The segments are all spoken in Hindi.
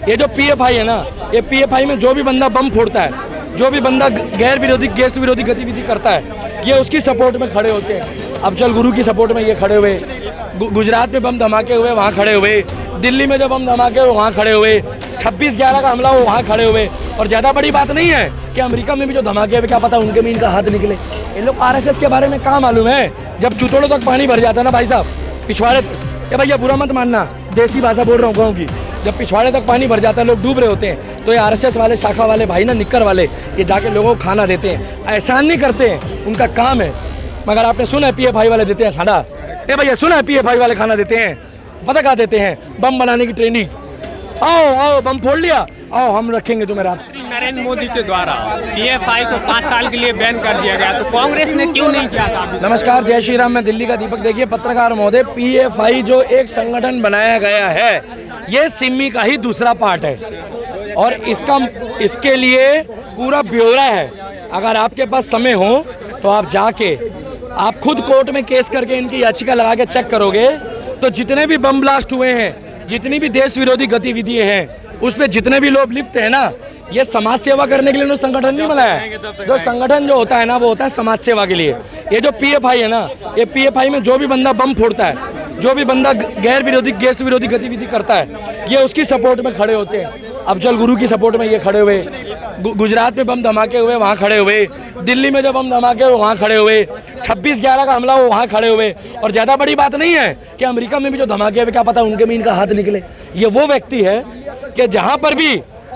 ये जो पीएफआई है ना, ये पीएफआई में जो भी बंदा बम फोड़ता है, जो भी बंदा गैर विरोधी देश विरोधी गतिविधि करता है, ये उसकी सपोर्ट में खड़े होते हैं। अफजल गुरु की सपोर्ट में ये खड़े हुए, गुजरात में बम धमाके हुए वहाँ खड़े हुए, दिल्ली में जो बम धमाके हुए वहाँ खड़े हुए, 26/11 का हमला हुआ वहाँ खड़े हुए। और ज़्यादा बड़ी बात नहीं है कि अमेरिका में भी जो धमाके हुए, क्या पता उनके में इनका हाथ निकले। ये लोग आरएसएस के बारे में कहाँ मालूम है। जब चुतोड़ों तक पानी भर जाता है ना भाई साहब, पिछवाड़े, ये भैया बुरा मत मानना, देसी भाषा बोल रहा हूँ गाँव की, जब पिछवाड़े तक पानी भर जाता है, लोग डूब रहे होते हैं, तो ये आरएसएस वाले, शाखा वाले भाई ना, निक्कर वाले, ये जाके लोगों को खाना देते हैं। एहसान नहीं करते हैं, उनका काम है। मगर आपने सुना है पीएफआई वाले देते हैं खाना? ए भैया सुना है पीएफआई वाले खाना देते हैं? पता क्या देते हैं? बम बनाने की ट्रेनिंग। आओ आओ बम फोड़ लिया, आओ हम रखेंगे तुम्हें रात। नरेंद्र मोदी के द्वारा पीएफआई को 5 साल के लिए बैन कर दिया गया, तो कांग्रेस ने क्यों नहीं किया था? नमस्कार, जय श्री राम, मैं दिल्ली का दीपक। देखिए पत्रकार महोदय, पीएफआई जो एक संगठन बनाया गया है, ये सिम्मी का ही दूसरा पार्ट है और इसके लिए पूरा ब्यौरा है। अगर आपके पास समय हो तो आप जाके आप खुद कोर्ट में केस करके इनकी याचिका लगा के चेक करोगे तो जितने भी बम ब्लास्ट हुए हैं, जितनी भी देश विरोधी गतिविधियां हैं, उसमें जितने भी लोग लिप्त हैं ना, ये समाज सेवा करने के लिए उन्होंने संगठन नहीं बनाया है। जो संगठन जो होता है ना, वो होता है समाज सेवा के लिए। ये जो पीएफआई है ना, ये पीएफआई में जो भी बंदा बम फोड़ता है, जो भी बंदा गैर विरोधी देश विरोधी गतिविधि करता है, ये उसकी सपोर्ट में खड़े होते हैं। अफजल गुरु की सपोर्ट में ये खड़े हुए, गुजरात में बम धमाके हुए वहाँ खड़े हुए, दिल्ली में जो बम धमाके हुए वहाँ खड़े हुए, 26/11 का हमला हुआ वहाँ खड़े हुए। और ज़्यादा बड़ी बात नहीं है कि अमेरिका में भी जो धमाके हुए, क्या पता उनके में इनका हाथ निकले। ये वो व्यक्ति है कि जहाँ पर भी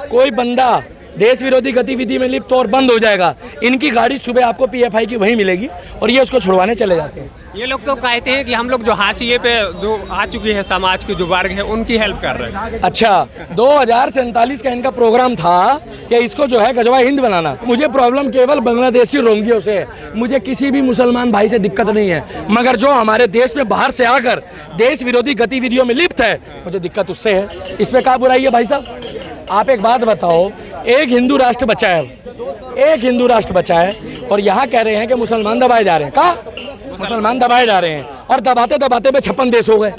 कोई बंदा देश विरोधी गतिविधि में लिप्त और बंद हो जाएगा, इनकी गाड़ी सुबह आपको पीएफआई की वहीं मिलेगी और ये उसको छुड़वाने चले जाते हैं। ये लोग तो कहते हैं कि हम लोग जो हाशिए पे जो आ चुके हैं समाज के जो वर्ग है, उनकी हेल्प कर रहे हैं। अच्छा, 2047 का इनका प्रोग्राम था कि इसको जो है गजवा हिंद बनाना। मुझे प्रॉब्लम केवल बांग्लादेशी रोंगियों से है, मुझे किसी भी मुसलमान भाई से दिक्कत नहीं है। मगर जो हमारे देश में बाहर से आकर देश विरोधी गतिविधियों में लिप्त है, मुझे दिक्कत उससे है। इसमें क्या बुराई है भाई साहब? आप एक बात बताओ, एक हिंदू राष्ट्र बचा है, एक हिंदू राष्ट्र बचा है और यहाँ कह रहे हैं कि मुसलमान दबाए जा रहे हैं। कहा मुसलमान दबाए जा रहे हैं और दबाते दबाते में 56 देश हो गए।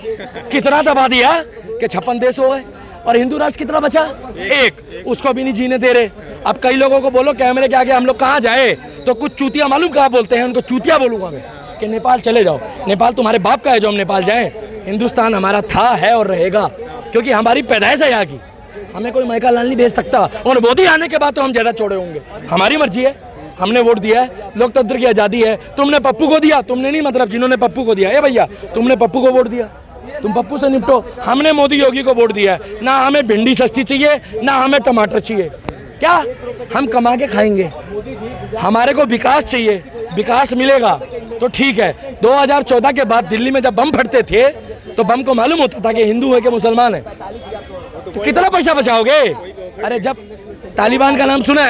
कितना दबा दिया कि 56 देश हो गए। और हिंदू राष्ट्र कितना बचा? एक, उसको भी नहीं जीने दे रहे। अब कई लोगों को बोलो कैमरे के आगे हम लोग कहाँ जाए, तो कुछ चूतिया मालूम कहाँ बोलते हैं, उनको चूतिया बोलूंगा मैं कि नेपाल चले जाओ। नेपाल तुम्हारे बाप का है जो हम नेपाल जाएं? हिंदुस्तान हमारा था, है और रहेगा, क्योंकि हमारी पैदाइश है यहाँ की। हमें कोई मायका लाल नहीं भेज सकता। और मोदी आने के बाद तो हम ज़्यादा चौड़े होंगे। हमारी मर्जी है, हमने वोट दिया है, लोकतंत्र की आज़ादी है। तुमने पप्पू को दिया, तुमने नहीं, मतलब जिन्होंने पप्पू को दिया, ए भैया तुमने पप्पू को वोट दिया, तुम पप्पू से निपटो। हमने मोदी योगी को वोट दिया है। ना हमें भिंडी सस्ती चाहिए, ना हमें टमाटर चाहिए। क्या हम कमा के खाएंगे? हमारे को विकास चाहिए, विकास मिलेगा तो ठीक है। 2014 के बाद दिल्ली में जब बम फटते थे तो बम को मालूम होता था कि हिंदू है कि मुसलमान है, तो कितना पैसा बचाओगे? अरे जब तालिबान का नाम सुना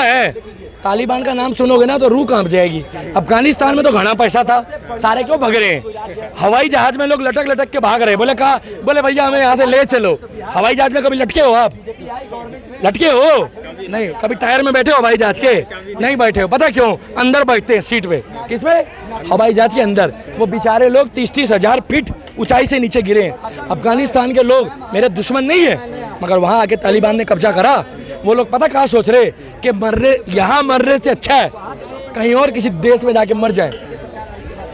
है, तालिबान का नाम सुनोगे ना तो रूह कांप जाएगी। अफगानिस्तान में तो घना पैसा था, सारे क्यों भग रहे हैं? हवाई जहाज में लोग लटक लटक के भाग रहे। बोले भैया हमें यहाँ से ले चलो। हवाई जहाज में कभी लटके हो आप? लटके हो? नहीं। कभी टायर में बैठे हो हवाई जहाज के? नहीं बैठे हो। पता क्यों? अंदर बैठते हैं सीट पे। किसमें? हवाई जहाज के अंदर। वो बेचारे लोग 30-30 हजार फीट ऊंचाई से नीचे गिरे हैं। अफगानिस्तान के लोग मेरे दुश्मन नहीं है, मगर वहाँ आके तालिबान ने कब्जा करा। वो लोग पता कहाँ सोच रहे कि यहाँ मरने से अच्छा है कहीं और किसी देश में जाके मर जाए।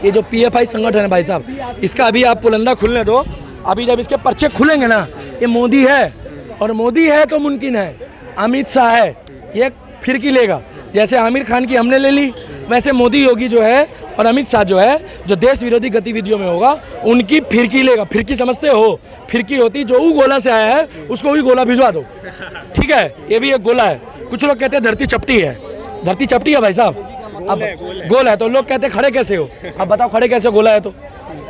ये जो पीएफआई संगठन है भाई साहब, इसका अभी आप पुलंदा खुलने दो। अभी जब इसके पर्चे खुलेंगे ना, ये मोदी है और मोदी है तो मुमकिन है अमित शाह है, ये फिरकी लेगा। जैसे आमिर खान की हमने ले ली, वैसे मोदी योगी जो है और अमित शाह जो है, जो देश विरोधी गतिविधियों में होगा, उनकी फिरकी लेगा। फिरकी समझते हो? फिरकी होती जो ऊ गोला से आया है उसको वही गोला भिजवा दो, ठीक है? ये भी एक गोला है। कुछ लोग कहते हैं धरती चपटी है। धरती चपटी है भाई साहब? अब गोल है तो लोग कहते हैं खड़े कैसे हो? अब बताओ खड़े कैसे? गोला है तो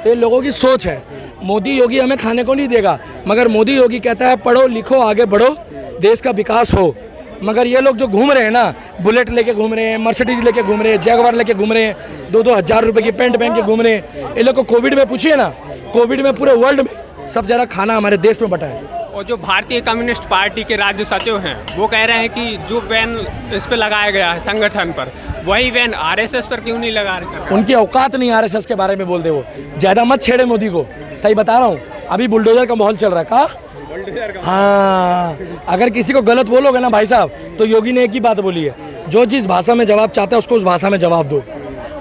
ये लोगों की सोच है। मोदी योगी हमें खाने को नहीं देगा, मगर मोदी योगी कहता है पढ़ो लिखो आगे बढ़ो, देश का विकास हो। मगर ये लोग जो घूम रहे हैं ना, बुलेट लेके घूम रहे हैं, मर्सिडीज लेके घूम रहे हैं, जैगवार लेके घूम रहे हैं, 2-2 हज़ार रुपए की पैंट पहन के घूम रहे हैं। ये लोग को कोविड में पूछिए ना, कोविड में पूरे वर्ल्ड में सब ज़्यादा खाना हमारे देश में बटा है। और जो भारतीय कम्युनिस्ट पार्टी के राज्य सचिव हैं, वो कह रहे हैं कि जो बैन इस पे लगाया गया है संगठन पर, वही बैन आरएसएस पर क्यों नहीं लगा रहे? उनकी औकात नहीं आरएसएस के बारे में बोल दे। वो ज़्यादा मत छेड़े मोदी को, सही बता रहा हूँ। अभी बुलडोजर का माहौल चल रहा है। कहा हाँ, अगर किसी को गलत बोलोगे ना भाई साहब, तो योगी ने एक ही बात बोली है, जो जिस भाषा में जवाब चाहता है उसको उस भाषा में जवाब दो।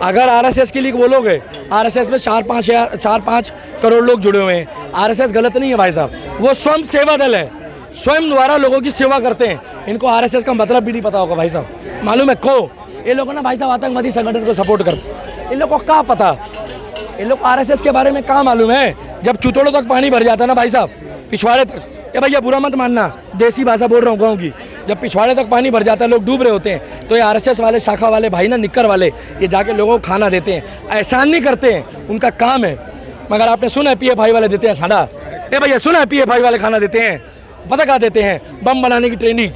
अगर आरएसएस के लिए बोलोगे, आरएसएस में 4-5 करोड़ लोग जुड़े हुए हैं। आरएसएस गलत नहीं है भाई साहब, वो स्वयं सेवा दल है, स्वयं द्वारा लोगों की सेवा करते हैं। इनको आरएसएस का मतलब भी नहीं पता होगा भाई साहब, मालूम है को ये लोग ना भाई साहब आतंकवादी संगठन को सपोर्ट करते हैं। इन लोग को क्या पता, इन लोग आरएसएस के बारे में क्या मालूम है। जब चुतोड़ों तक पानी भर जाता है ना भाई साहब, पिछवाड़े तक, ये भैया बुरा मत मानना, देसी भाषा बोल रहा हूँ गाँव की, जब पिछवाड़े तक पानी भर जाता है, लोग डूब रहे होते हैं, तो ये आरएसएस वाले, शाखा वाले भाई ना, निक्कर वाले, ये जाके लोगों को खाना देते हैं। एहसान नहीं करते हैं, उनका काम है। मगर आपने सुना है पीएफआई वाले देते हैं खाना? ए भैया सुना है पीएफआई वाले खाना देते हैं? पता क्या देते हैं? बम बनाने की ट्रेनिंग।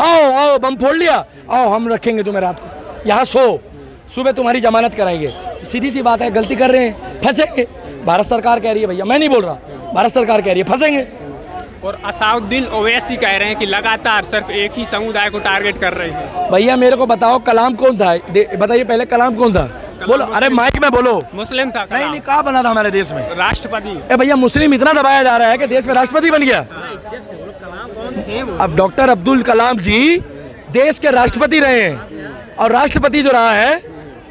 आओ आओ बम फोड़ लिया, आओ हम रखेंगे तुम्हें रात को, यहाँ सो, सुबह तुम्हारी जमानत कराएंगे। सीधी सी बात है, गलती कर रहे हैं, फंसेंगे। भारत सरकार कह रही है भैया, मैं नहीं बोल रहा, भारत सरकार कह रही है फंसेंगे। और असाउद्दीन ओवैसी कह रहे हैं कि लगातार सिर्फ एक ही समुदाय को टारगेट कर रहे हैं। भैया मेरे को बताओ कलाम कौन था, बताइए पहले कलाम कौन था, बोलो। अरे माइक में बोलो। मुस्लिम था। नहीं, कहाँ बना था हमारे देश में राष्ट्रपति। ए भैया मुस्लिम इतना दबाया जा रहा है कि देश में राष्ट्रपति बन गया। अब डॉक्टर अब्दुल कलाम जी देश के राष्ट्रपति रहे हैं, और राष्ट्रपति जो रहा है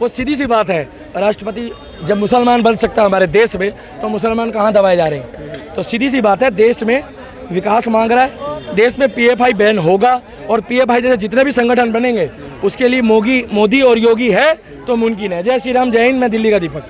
वो सीधी सी बात है, राष्ट्रपति जब मुसलमान बन सकता है हमारे देश में, तो मुसलमान कहाँ दबाए जा रहे हैं। तो सीधी सी बात है, देश में विकास मांग रहा है, देश में पीएफआई बैन होगा, और पीएफआई जैसे जितने भी संगठन बनेंगे उसके लिए मोदी और योगी है तो मुमकिन है। जय श्री राम, जय हिंद। मैं दिल्ली का दीपक।